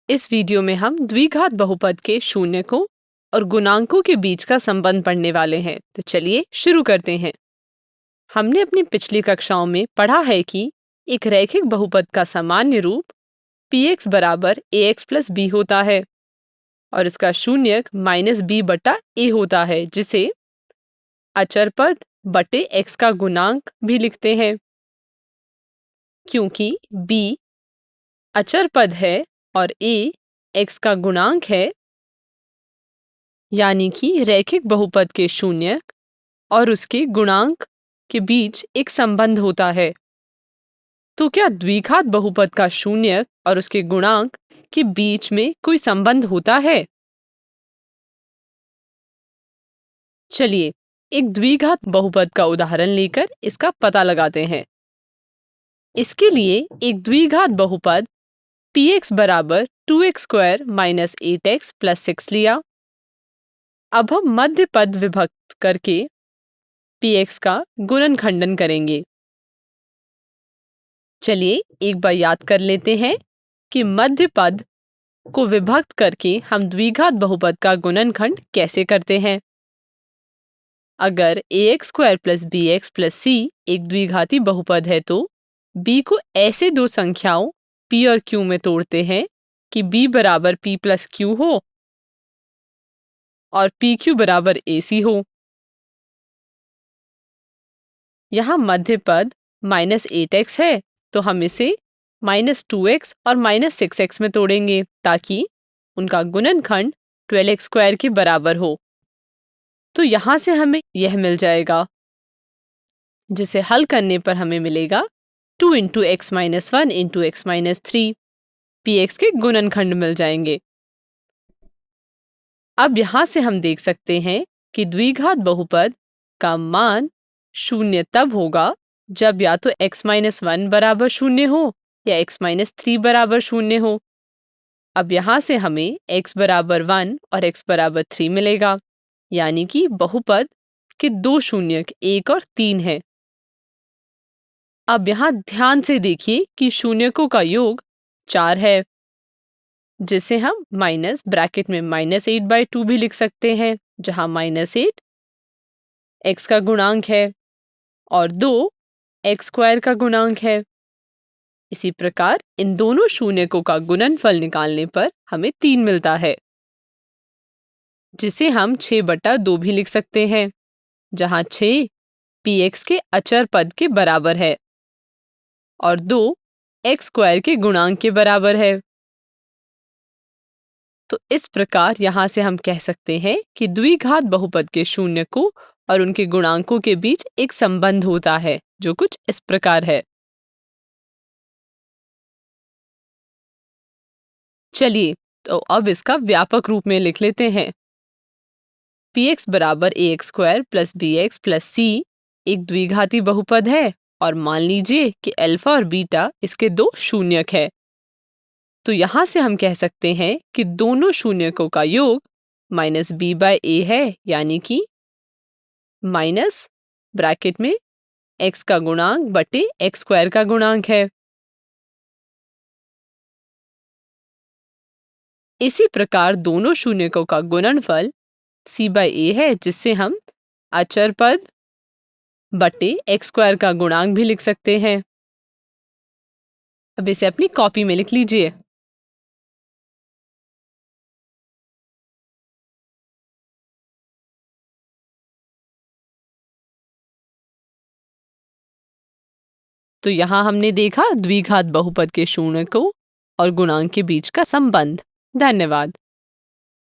इस वीडियो में हम द्विघात बहुपद के शून्यकों और गुणांकों के बीच का संबंध पढ़ने वाले हैं। तो चलिए शुरू करते हैं। हमने अपनी पिछली कक्षाओं में पढ़ा है कि एक रैखिक बहुपद का सामान्य रूप px बराबर ax प्लस b होता है और इसका शून्यक माइनस b बटा a होता है, जिसे अचर पद बटे x का गुणांक भी लिखते हैं। क्योंकि b अचर पद है और a x का गुणांक है, यानी कि रैखिक बहुपद के शून्यक और उसके गुणांक के बीच एक संबंध होता है। तो क्या द्विघात बहुपद का शून्यक और उसके गुणांक के बीच में कोई संबंध होता है? चलिए एक द्विघात बहुपद का उदाहरण लेकर इसका पता लगाते हैं। इसके लिए एक द्विघात बहुपद px बराबर 2x square minus 8x plus 6 लिया। अब हम मध्य पद विभक्त करके px का गुणनखंडन करेंगे। चलिए एक बार याद कर लेते हैं कि मध्य पद को विभक्त करके हम द्विघात बहुपद का गुणनखंड कैसे करते हैं। अगर ax square plus bx plus c एक द्विघाती बहुपद है तो b को ऐसे दो संख्याओं p और q में तोड़ते हैं कि b बराबर p प्लस q हो और pq बराबर ac हो। यहाँ मध्य पद माइनस 8x है तो हम इसे माइनस 2x और माइनस 6x में तोड़ेंगे ताकि उनका गुणनखंड 12x स्क्वायर के बराबर हो। तो यहाँ से हमें यह मिल जाएगा, जिसे हल करने पर हमें मिलेगा 2 into x minus 1 into x minus 3 px के गुणनखंड मिल जाएंगे। अब यहाँ से हम देख सकते हैं कि द्विघात बहुपद का मान शून्य तब होगा जब या तो x माइनस 1 बराबर शून्य हो या x माइनस 3 बराबर शून्य हो। अब यहाँ से हमें x बराबर 1 और x बराबर 3 मिलेगा, यानी कि बहुपद के दो शून्यक 1 और 3 हैं। अब यहाँ ध्यान से देखिए कि शून्यकों का योग 4 है, जिसे हम माइनस ब्रैकेट में -8/2 भी लिख सकते हैं, जहाँ -8 x का गुणांक है और 2 x स्क्वायर का गुणांक है। इसी प्रकार इन दोनों शून्यकों का गुणनफल निकालने पर हमें 3 मिलता है, जिसे हम 6/2 भी लिख सकते हैं, जहाँ 6 px के अचर पद के बराबर है और 2 x स्क्वायर के गुणांक के बराबर है। तो इस प्रकार यहाँ से हम कह सकते हैं कि द्विघात बहुपद के शून्यकों और उनके गुणांकों के बीच एक संबंध होता है, जो कुछ इस प्रकार है। चलिए तो अब इसका व्यापक रूप में लिख लेते हैं। px बराबर ax square plus bx plus c एक द्विघाती बहुपद है और मान लीजिए कि अल्फा और बीटा इसके दो शून्यक है। तो यहाँ से हम कह सकते हैं कि दोनों शून्यकों का योग माइनस b/a है, यानी कि माइनस ब्रैकेट में x का गुणांक बटे x स्क्वायर का गुणांक है। इसी प्रकार दोनों शून्यकों का गुणनफल c/a है, जिससे हम अचर पद बटे x स्क्वायर का गुणांक भी लिख सकते हैं। अब इसे अपनी कॉपी में लिख लीजिए। तो यहाँ हमने देखा द्विघात बहुपद के शून्यकों और गुणांक के बीच का संबंध। धन्यवाद।